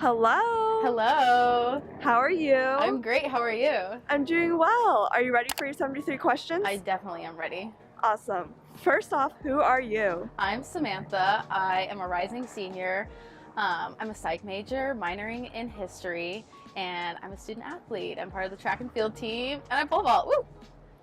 Hello. Hello. How are you? I'm great. How are you? I'm doing well. Are you ready for your 73 questions? I definitely am ready. Awesome. First off, who are you? I'm Samantha. I am a rising senior. I'm a psych major, minoring in history, and I'm a student athlete. I'm part of the track and field team, and I pole vault. Woo!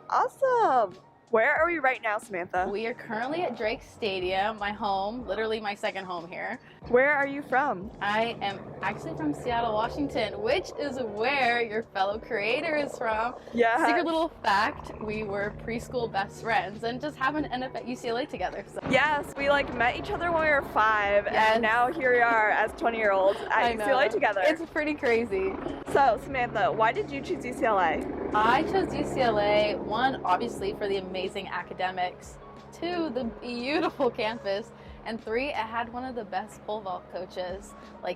Awesome. Where are we right now, Samantha? We are currently at Drake Stadium, my home, literally my second home here. Where are you from? I am actually from Seattle, Washington, which is where your fellow creator is from. Yeah. Secret little fact, we were preschool best friends and just happened to end up at UCLA together. So. Yes, we met each other when we were 5, Yes. and now here we are as 20-year-olds at UCLA together. It's pretty crazy. So, Samantha, why did you choose UCLA? I chose UCLA, one, obviously for the amazing academics, 2, the beautiful campus, and 3, it had one of the best pole vault coaches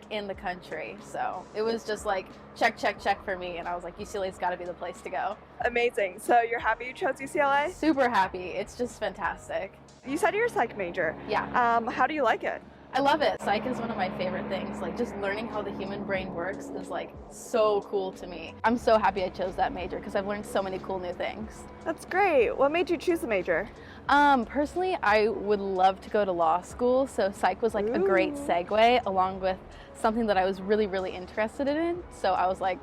in the country. So it was just check, check, check for me, and I was like, UCLA's got to be the place to go. Amazing. So you're happy you chose UCLA? Super happy. It's just fantastic. You said you're a psych major. Yeah. How do you like it? I love it. Psych is one of my favorite things. Just learning how the human brain works is so cool to me. I'm so happy I chose that major because I've learned so many cool new things. That's great. What made you choose the major? Personally, I would love to go to law school, so psych was a great segue along with something that I was really, really interested in. So I was like,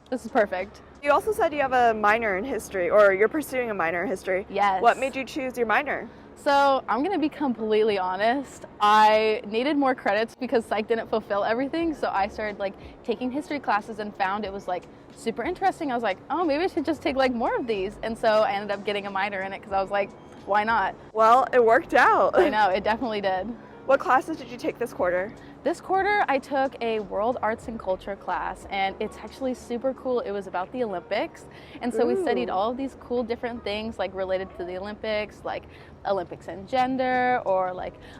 this is perfect. You also said you have a minor in history, or you're pursuing a minor in history. Yes. What made you choose your minor? So I'm going to be completely honest. I needed more credits because psych didn't fulfill everything. So I started taking history classes and found it was super interesting. I was like, oh, maybe I should just take more of these. And so I ended up getting a minor in it because I was like, why not? Well, it worked out. I know, it definitely did. What classes did you take this quarter? This quarter, I took a World Arts and Culture class, and it's actually super cool. It was about the Olympics, and so we studied all of these cool different things related to the Olympics, Olympics and gender, or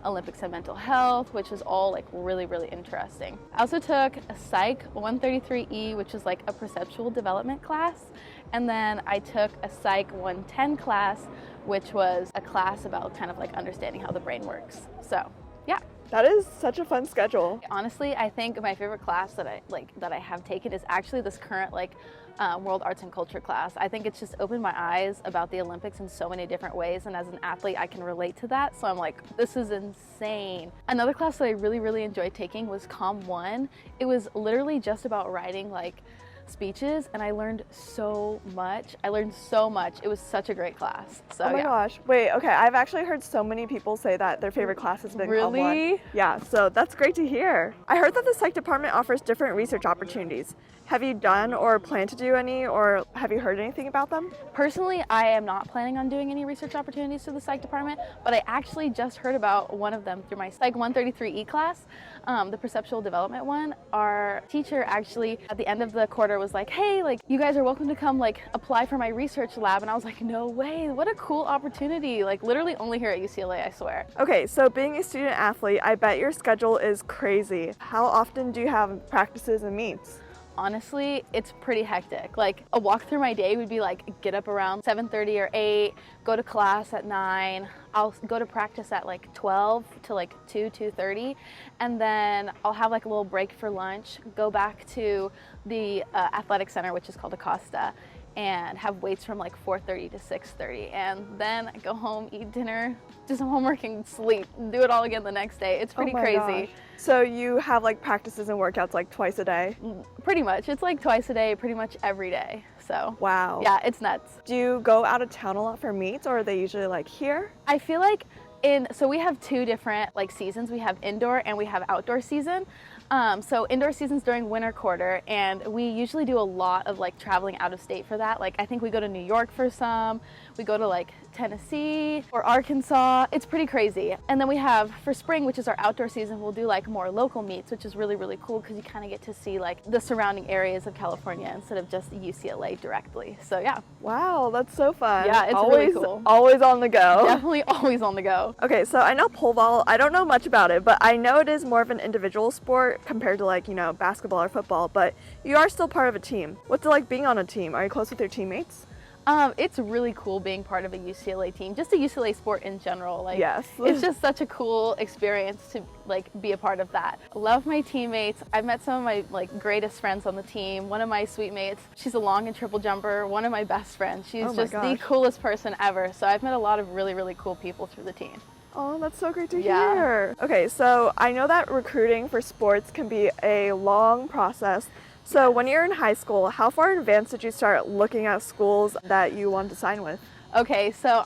Olympics and mental health, which is all really, really interesting. I also took a Psych 133E, which is a perceptual development class, and then I took a Psych 110 class, which was a class about kind of understanding how the brain works. So, yeah. That is such a fun schedule. Honestly, I think my favorite class that I have taken is actually this current World Arts and Culture class. I think it's just opened my eyes about the Olympics in so many different ways, and as an athlete I can relate to that, so I'm like, this is insane. Another class that I really, really enjoyed taking was Com 1. It was literally just about writing speeches, and I learned so much. It was such a great class. So, oh my gosh. Wait, okay, I've actually heard so many people say that their favorite class has been Com 1. Yeah, so that's great to hear. I heard that the psych department offers different research opportunities. Have you done or plan to do any, or have you heard anything about them? Personally, I am not planning on doing any research opportunities through the psych department, but I actually just heard about one of them through my Psych 133E class, the perceptual development one. Our teacher actually at the end of the quarter was like, hey, you guys are welcome to come apply for my research lab, and I was like, no way, what a cool opportunity. Literally only here at UCLA, I swear. Okay, so being a student athlete, I bet your schedule is crazy. How often do you have practices and meets? Honestly, it's pretty hectic. A walk through my day would be get up around 7:30 or 8, go to class at 9, I'll go to practice at 12 to 2:30, and then I'll have a little break for lunch, go back to the athletic center, which is called Acosta, and have weights from 4:30 to 6:30, and then I go home, eat dinner, do some homework, and sleep. Do it all again the next day. It's pretty crazy. Gosh. So you have practices and workouts twice a day? Pretty much. It's twice a day, pretty much every day. So wow. Yeah, it's nuts. Do you go out of town a lot for meets, or are they usually here? I feel so we have 2 different seasons. We have indoor and we have outdoor season. So indoor season's during winter quarter, and we usually do a lot of traveling out of state for that. I think we go to New York for some, we go to Tennessee or Arkansas. It's pretty crazy. And then we have for spring, which is our outdoor season, we'll do more local meets, which is really, really cool because you kind of get to see the surrounding areas of California instead of just UCLA directly. So yeah. Wow, that's so fun. Yeah, it's really cool. Always on the go. Definitely always on the go. Okay, so I know pole vault, I don't know much about it, but I know it is more of an individual sport compared to basketball or football, but you are still part of a team. What's it like being on a team? Are you close with your teammates? It's really cool being part of a UCLA team, just a UCLA sport in general. Like, Yes. It's just such a cool experience to like be a part of that. Love my teammates. I've met some of my like greatest friends on the team. One of my suite mates, she's a long and triple jumper. One of my best friends. She's just the coolest person ever. So I've met a lot of really, really cool people through the team. Oh, that's so great to hear. Okay, so I know that recruiting for sports can be a long process. So when you're in high school, how far in advance did you start looking at schools that you wanted to sign with? Okay, so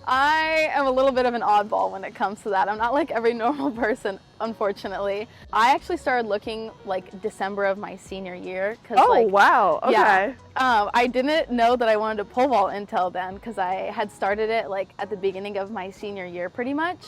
I am a little bit of an oddball when it comes to that. I'm not like every normal person, unfortunately. I actually started looking like December of my senior year. Wow, okay. Yeah, I didn't know that I wanted to pole vault until then because I had started it like at the beginning of my senior year pretty much.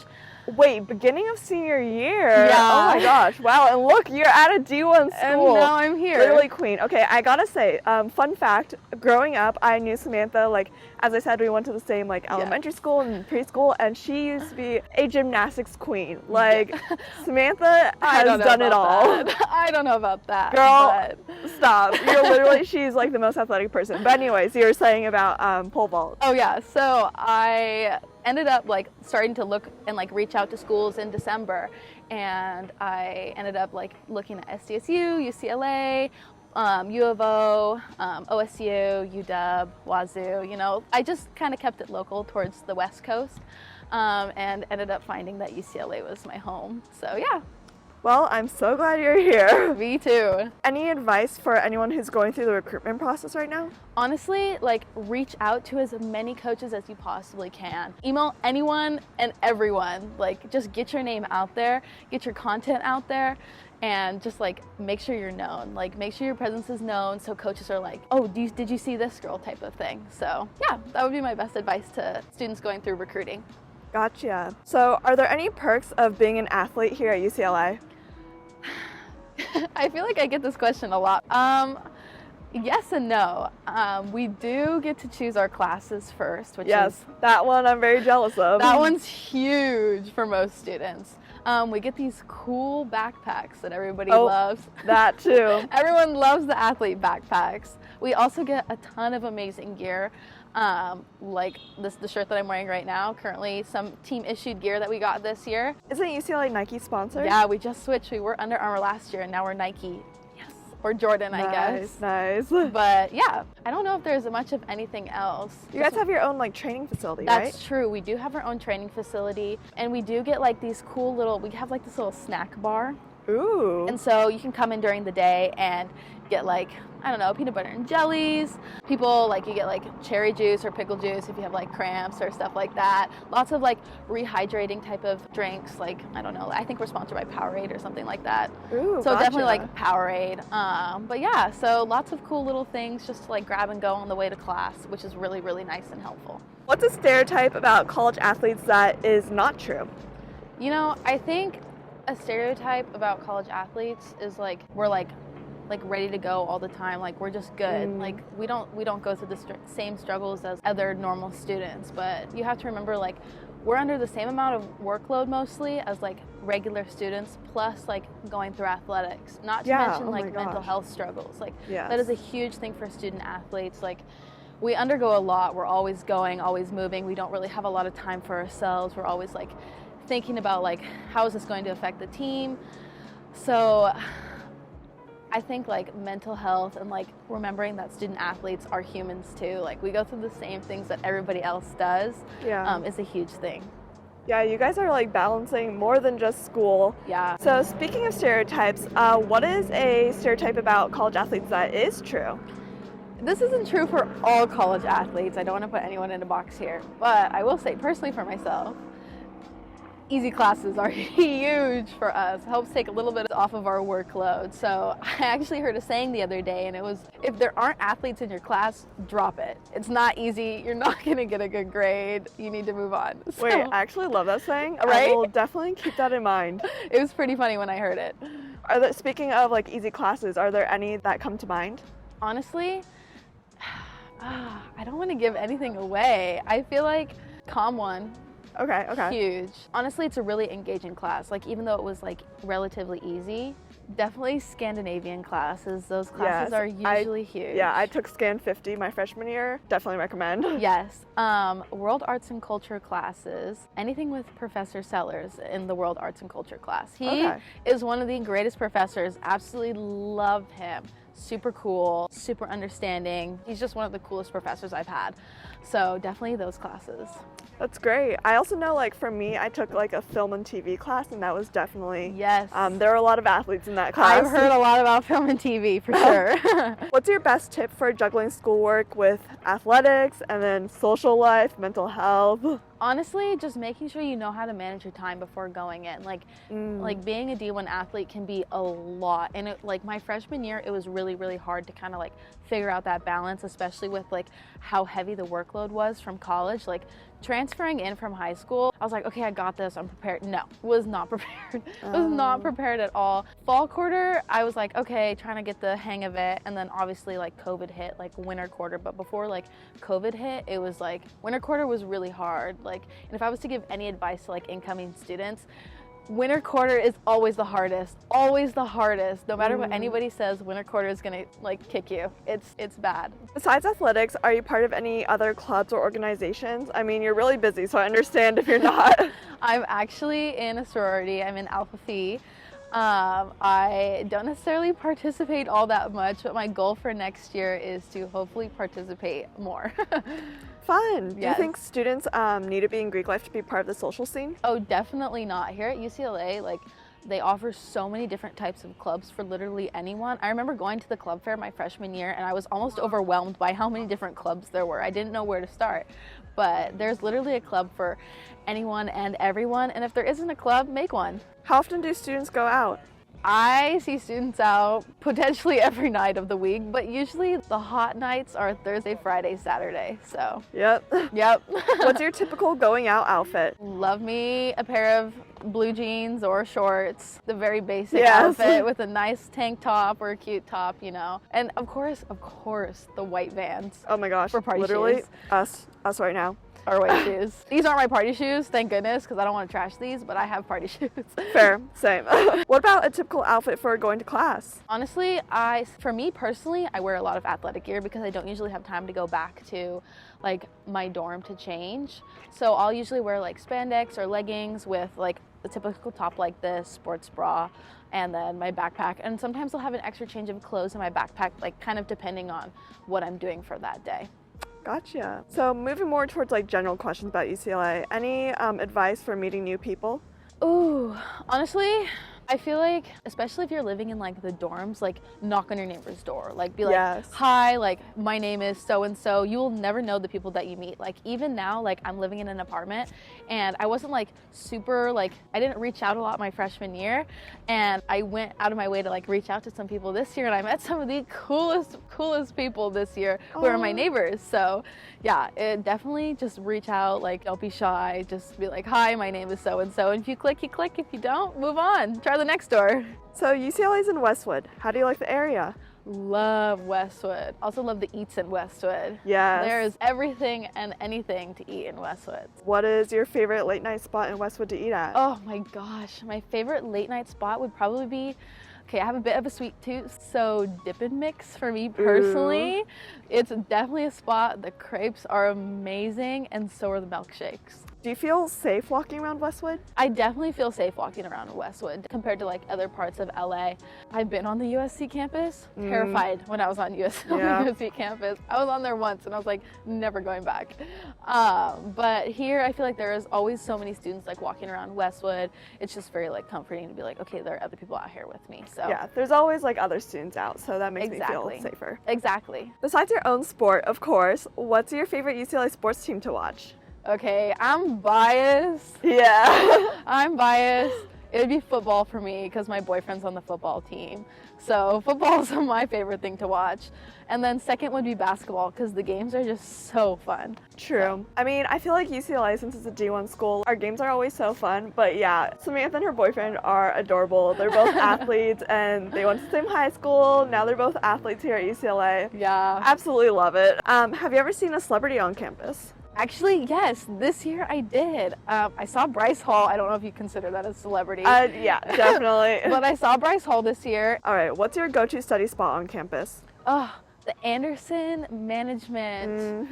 Wait, beginning of senior year? Yeah. Oh my gosh, wow, and look, you're at a D1 school. And now I'm here. Literally queen. Okay, I gotta say, fun fact, growing up, I knew Samantha, like, as I said, we went to the same, like, elementary school and preschool, and she used to be a gymnastics queen. Like, Samantha has done it all. I don't know about that. Girl, stop. You're literally, she's, like, the most athletic person. But anyways, you were saying about pole vault. Oh, yeah, so I ended up like starting to look and like reach out to schools in December, and I ended up like looking at SDSU, UCLA, U of O, OSU, UW, Wazoo. You know, I just kind of kept it local towards the West Coast, and ended up finding that UCLA was my home. So yeah. Well, I'm so glad you're here. Me too. Any advice for anyone who's going through the recruitment process right now? Honestly, like reach out to as many coaches as you possibly can. Email anyone and everyone. Like just get your name out there, get your content out there, and just like make sure you're known. Like make sure your presence is known so coaches are like, oh, did you see this girl type of thing. So yeah, that would be my best advice to students going through recruiting. Gotcha. So are there any perks of being an athlete here at UCLA? I feel like I get this question a lot. Yes and no. We do get to choose our classes first, which is that one I'm very jealous of. That one's huge for most students. We get these cool backpacks that everybody loves. That too. Everyone loves the athlete backpacks. We also get a ton of amazing gear. Like the shirt that I'm wearing right now, currently some team issued gear that we got this year. Isn't UCLA Nike sponsored? Yeah, we just switched. We were Under Armour last year and now we're Nike. Yes. Or Jordan, I guess. Nice. But yeah, I don't know if there's much of anything else. You guys have your own like training facility, right? That's true. We do have our own training facility, and we do get like these cool little, we have like this little snack bar. Ooh. And so you can come in during the day and get like, I don't know, peanut butter and jellies. People like, you get like cherry juice or pickle juice if you have like cramps or stuff like that. Lots of like rehydrating type of drinks. Like, I don't know, I think we're sponsored by Powerade or something like that. Ooh, so definitely like Powerade. But yeah, so lots of cool little things just to like grab and go on the way to class, which is really, really nice and helpful. What's a stereotype about college athletes that is not true? You know, I think a stereotype about college athletes is like we're like ready to go all the time, like we're just good. Like we don't go through the same struggles as other normal students, but you have to remember like we're under the same amount of workload mostly as like regular students, plus like going through athletics, not to mention like mental health struggles. Like that is a huge thing for student athletes. Like we undergo a lot. We're always going, always moving. We don't really have a lot of time for ourselves. We're always like thinking about like how is this going to affect the team. So I think like mental health and like remembering that student athletes are humans too. Like we go through the same things that everybody else does. Is a huge thing. Yeah, you guys are like balancing more than just school. Yeah. So speaking of stereotypes, what is a stereotype about college athletes that is true? This isn't true for all college athletes. I don't want to put anyone in a box here, but I will say personally for myself, easy classes are huge for us. It helps take a little bit off of our workload. So I actually heard a saying the other day, and it was, if there aren't athletes in your class, drop it. It's not easy. You're not going to get a good grade. You need to move on. So, wait, I actually love that saying. Right? I will definitely keep that in mind. It was pretty funny when I heard it. Speaking of like easy classes, are there any that come to mind? Honestly, I don't want to give anything away. I feel like Com 1. Okay. Huge. Honestly, it's a really engaging class. Like even though it was like relatively easy, Definitely Scandinavian classes. Those classes are usually huge. Yeah, I took Scan 50 my freshman year. Definitely recommend. Yes. World Arts and Culture classes. Anything with Professor Sellers in the World Arts and Culture class. He is one of the greatest professors. Absolutely love him. Super cool, super understanding. He's just one of the coolest professors I've had. So definitely those classes. That's great. I also know, like, for me, I took like a film and TV class, and that was definitely, yes. There were a lot of athletes in that class. I've heard a lot about film and TV for sure. What's your best tip for juggling schoolwork with athletics and then social life, mental health? Honestly, just making sure you know how to manage your time before going in. Like being a D1 athlete can be a lot. And like my freshman year, it was really, really hard to kind of like figure out that balance, especially with like how heavy the workload was from college. Like transferring in from high school, I was like, okay, I got this, I'm prepared. No, was not prepared. Was not prepared at all. Fall quarter, I was like, okay, trying to get the hang of it. And then obviously like COVID hit, like winter quarter. But before like COVID hit, it was like winter quarter was really hard. Like, and if I was to give any advice to like incoming students, winter quarter is always the hardest. Always the hardest. No matter what anybody says, winter quarter is gonna like kick you. It's bad. Besides athletics, are you part of any other clubs or organizations? I mean, you're really busy, so I understand if you're not. I'm actually in a sorority. I'm in Alpha Phi. I don't necessarily participate all that much, but my goal for next year is to hopefully participate more. Fun. Do you think students need to be in Greek life to be part of the social scene? Oh, definitely not. Here at UCLA, like, they offer so many different types of clubs for literally anyone. I remember going to the club fair my freshman year and I was almost overwhelmed by how many different clubs there were. I didn't know where to start, but there's literally a club for anyone and everyone. And if there isn't a club, make one. How often do students go out? I see students out potentially every night of the week, but usually the hot nights are Thursday, Friday, Saturday. So Yep. What's your typical going out outfit? Love me a pair of blue jeans or shorts, the very basic outfit with a nice tank top or a cute top, you know. And of course, the white Vans. Oh my gosh, for party literally shoes. us right now. Or white shoes. These aren't my party shoes, thank goodness, because I don't want to trash these, but I have party shoes. Fair, same. What about a typical outfit for going to class? Honestly, for me personally, I wear a lot of athletic gear because I don't usually have time to go back to like my dorm to change. So I'll usually wear like spandex or leggings with like the typical top like this, sports bra, and then my backpack. And sometimes I'll have an extra change of clothes in my backpack, like kind of depending on what I'm doing for that day. Gotcha. So moving more towards like general questions about UCLA, any advice for meeting new people? Ooh, honestly, I feel like, especially if you're living in like the dorms, like knock on your neighbor's door, like be like, hi, like my name is so-and-so. You will never know the people that you meet. Like even now, like I'm living in an apartment and I wasn't like super, like I didn't reach out a lot my freshman year, and I went out of my way to like reach out to some people this year, and I met some of the coolest people this year who are my neighbors. So yeah, it definitely just reach out, like don't be shy, just be like, hi, my name is so-and-so. And if you click, you click. If you don't, move on. Try the next door. So UCLA's in Westwood. How do you like the area? Love Westwood. Also love the eats in Westwood. Yes. There's everything and anything to eat in Westwood. What is your favorite late night spot in Westwood to eat at? Oh my gosh, my favorite late night spot would probably be, okay, I have a bit of a sweet tooth, so Dip and Mix for me personally. Ooh. It's definitely a spot. The crepes are amazing and so are the milkshakes. Do you feel safe walking around Westwood? I definitely feel safe walking around Westwood compared to like other parts of LA. I've been on the USC campus, terrified when I was on the USC campus. I was on there once and I was like, never going back. But here I feel like there is always so many students like walking around Westwood. It's just very like comforting to be like, okay, there are other people out here with me. So yeah, there's always like other students out, so that makes me feel safer. Exactly. Besides your own sport, of course, what's your favorite UCLA sports team to watch? Okay, I'm biased. Yeah. I'm biased. It would be football for me because my boyfriend's on the football team. So football is my favorite thing to watch. And then second would be basketball because the games are just so fun. True. So. I mean, I feel like UCLA, since it's a D1 school, our games are always so fun. But yeah, Samantha and her boyfriend are adorable. They're both athletes and they went to the same high school. Now they're both athletes here at UCLA. Yeah. Absolutely love it. Have you ever seen a celebrity on campus? Actually, yes, this year I did. I saw Bryce Hall. I don't know if you consider that a celebrity. Yeah, definitely. But I saw Bryce Hall this year. All right, what's your go-to study spot on campus? Oh, the Anderson Management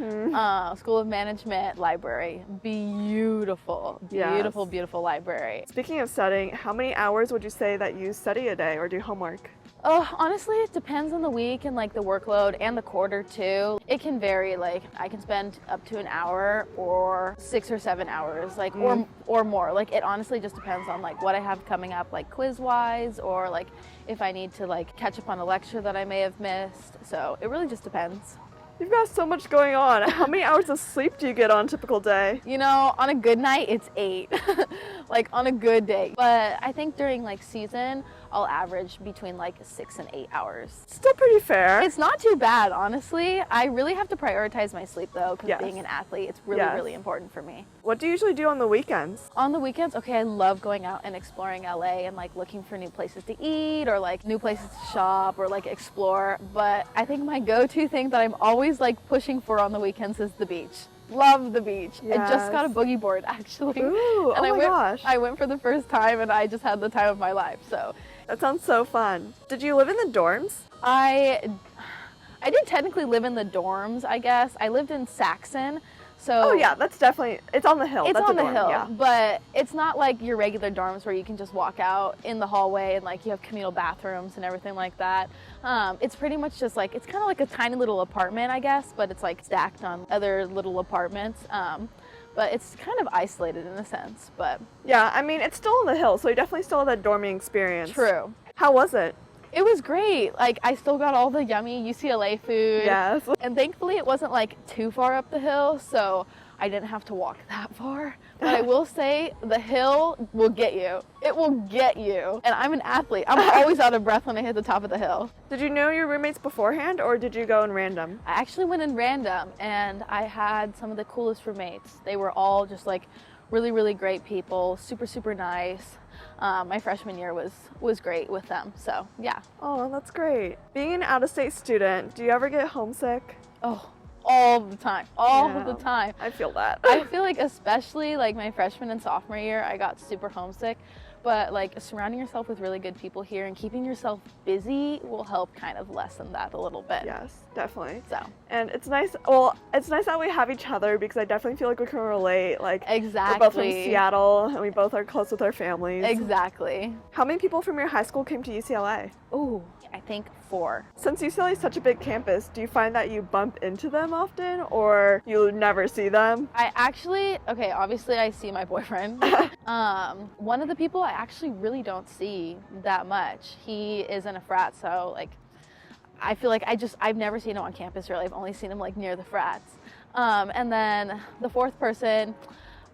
School of Management Library. Beautiful, beautiful, Yes. beautiful library. Speaking of studying, how many hours would you say that you study a day or do homework? Oh, honestly, it depends on the week and like the workload and the quarter too. It can vary. Like I can spend up to an hour or 6 or 7 hours, like or more. Like it honestly just depends on like what I have coming up, like quiz wise, or like if I need to like catch up on a lecture that I may have missed. So it really just depends. You've got so much going on. How many hours of sleep do you get on a typical day? You know, on a good night, it's 8, like on a good day. But I think during like season, I'll average between like 6 and 8 hours. Still pretty fair. It's not too bad, honestly. I really have to prioritize my sleep though, because Yes. being an athlete, it's really, Yes. really important for me. What do you usually do on the weekends? On the weekends, okay, I love going out and exploring LA and like looking for new places to eat or like new places to shop or like explore. But I think my go-to thing that I'm always like pushing for on the weekends is the beach. Love the beach. I just got a Yes. boogie board actually. Ooh, And oh my gosh. I went for the first time and I just had the time of my life. So That sounds so fun. Did you live in the dorms? I did technically live in the dorms, I guess. I lived in Saxon. So Oh yeah, that's definitely, it's on the hill. it's That's on a the dorm, hill, yeah. but it's not like your regular dorms where you can just walk out in the hallway and like you have communal bathrooms and everything like that. It's pretty much just like, it's kind of like a tiny little apartment, I guess, but it's like stacked on other little apartments. But it's kind of isolated in a sense, but Yeah, I mean, it's still on the hill, so you definitely still have that dorming experience. true. How was it? It was great. Like I still got all the yummy UCLA food. Yes. And thankfully it wasn't like too far up the hill, so I didn't have to walk that far. But I will say the hill will get you. It will get you. And I'm an athlete. I'm always out of breath when I hit the top of the hill. Did you know your roommates beforehand, or did you go in random? I actually went in random and I had some of the coolest roommates. They were all just like really, really great people, super, super nice. My freshman year was great with them. So yeah. Oh, that's great. Being an out-of-state student, do you ever get homesick? Oh, all the time, all Yeah. the time. I feel that. I feel like especially like my freshman and sophomore year, I got super homesick. But like surrounding yourself with really good people here and keeping yourself busy will help kind of lessen that a little bit. Yes, definitely. So And it's nice, well, it's nice that we have each other because I definitely feel like we can relate. Like, exactly. we're both from Seattle and we both are close with our families. Exactly. How many people from your high school came to UCLA? Ooh, I think 4. Since UCLA is such a big campus, do you find that you bump into them often or you never see them? I actually, okay, obviously I see my boyfriend. One of the people I actually really don't see that much. He is in a frat, so like, I feel like I've never seen him on campus really. I've only seen him like near the frats. And then the 4th person,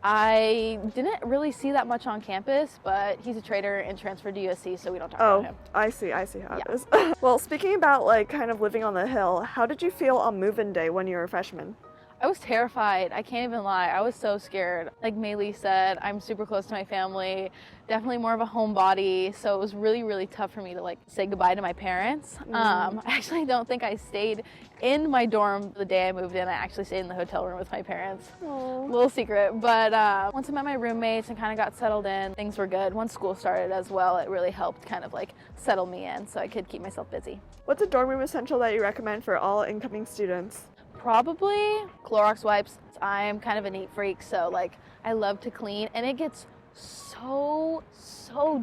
I didn't really see that much on campus, but he's a trader and transferred to USC, so we don't talk about him. I see how it Yeah. is. Well, speaking about like kind of living on the hill, how did you feel on move-in day when you were a freshman? I was terrified. I can't even lie. I was so scared. Like Maylee said, I'm super close to my family, definitely more of a homebody. So it was really, really tough for me to like say goodbye to my parents. I actually don't think I stayed in my dorm the day I moved in. I actually stayed in the hotel room with my parents. Aww. Little secret. But once I met my roommates and kind of got settled in, things were good. Once school started as well, it really helped kind of like settle me in so I could keep myself busy. What's a dorm room essential that you recommend for all incoming students? Probably Clorox wipes. I'm kind of a neat freak, so like I love to clean and it gets so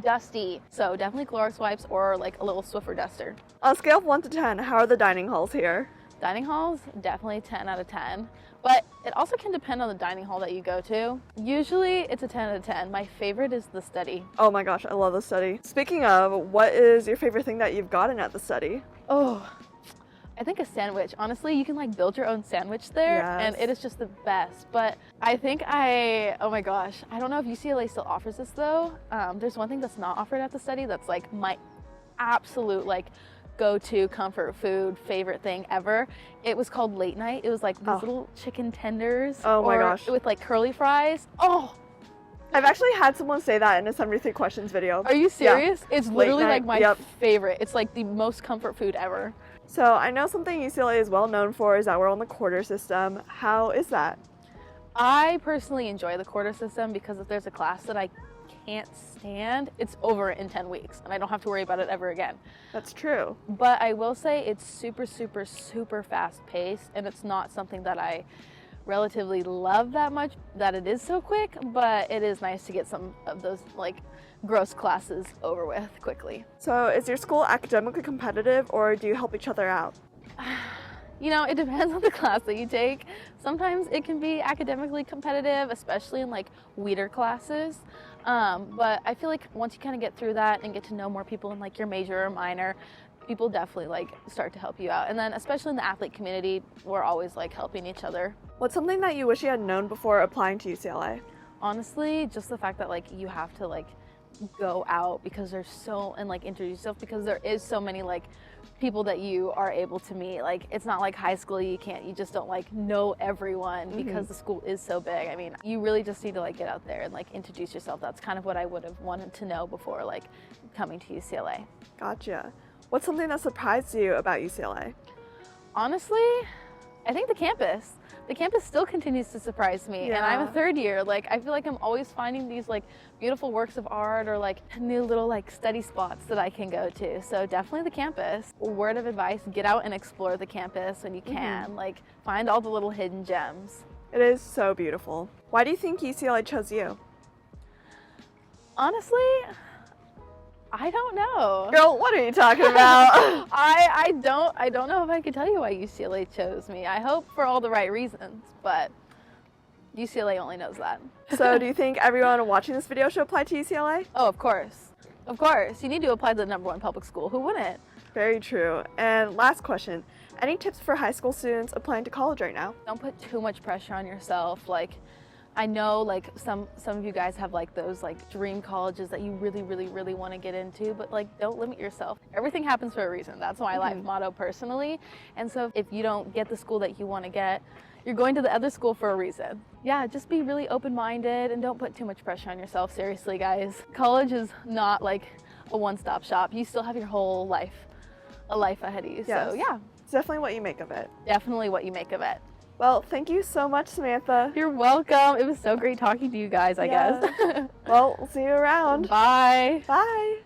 dusty. So definitely Clorox wipes or like a little Swiffer duster. On a scale of 1 to 10, how are the dining halls here? Dining halls, definitely 10 out of 10. But it also can depend on the dining hall that you go to. Usually it's a 10 out of 10. My favorite is the study. Oh my gosh, I love the study. Speaking of, what is your favorite thing that you've gotten at the study? Oh, I think a sandwich. Honestly, you can like build your own sandwich there and Yes. it is just the best. But I think oh my gosh, I don't know if UCLA still offers this though. There's one thing that's not offered at the study that's like my absolute like go-to comfort food favorite thing ever. It was called late night. It was like these little chicken tenders. Oh my gosh. With like curly fries. Oh, I've actually had someone say that in a 73 questions video. are you serious? It's literally night, like my yep. favorite. It's like the most comfort food ever. So I know something UCLA is well known for is that we're on the quarter system. How is that? I personally enjoy the quarter system because if there's a class that I can't stand, it's over in 10 weeks and I don't have to worry about it ever again. That's true. But I will say it's super, super, super fast paced, and it's not something that I relatively love that much, that it is so quick, but it is nice to get some of those like gross classes over with quickly. So is your school academically competitive, or do you help each other out? You know, it depends on the class that you take. Sometimes it can be academically competitive, especially in like weeder classes. But I feel like once you kind of get through that and get to know more people in like your major or minor, people definitely like start to help you out. And then especially in the athlete community, we're always like helping each other. What's something that you wish you had known before applying to UCLA? Honestly, just the fact that like you have to like go out because there's so, and like introduce yourself because there is so many like people that you are able to meet. Like it's not like high school, you just don't like know everyone because the school is so big. I mean, you really just need to like get out there and like introduce yourself. That's kind of what I would have wanted to know before like coming to UCLA. Gotcha. What's something that surprised you about UCLA? Honestly, I think the campus. The campus still continues to surprise me, and I'm a third year. Like I feel like I'm always finding these like beautiful works of art or like new little like study spots that I can go to. So definitely the campus. Word of advice, get out and explore the campus when you can. Like find all the little hidden gems. It is so beautiful. Why do you think UCLA chose you? Honestly, I don't know. Girl, what are you talking about? I don't know if I could tell you why UCLA chose me. I hope for all the right reasons, but UCLA only knows that. So do you think everyone watching this video should apply to UCLA? Oh, of course. Of course. You need to apply to the #1 public school. Who wouldn't? Very true. And last question, any tips for high school students applying to college right now? Don't put too much pressure on yourself. Like, I know like some of you guys have like those like dream colleges that you really, really, really want to get into, but like don't limit yourself. Everything happens for a reason. That's my life motto personally. And so if you don't get the school that you want to get, you're going to the other school for a reason. Yeah, just be really open-minded and don't put too much pressure on yourself. Seriously, guys. College is not like a one-stop shop. You still have your whole life, a life ahead of you. Yes. So yeah. It's definitely what you make of it. Definitely what you make of it. Well, thank you so much, Samantha. You're welcome. It was so great talking to you guys, I guess. Well, we'll see you around. Bye. Bye.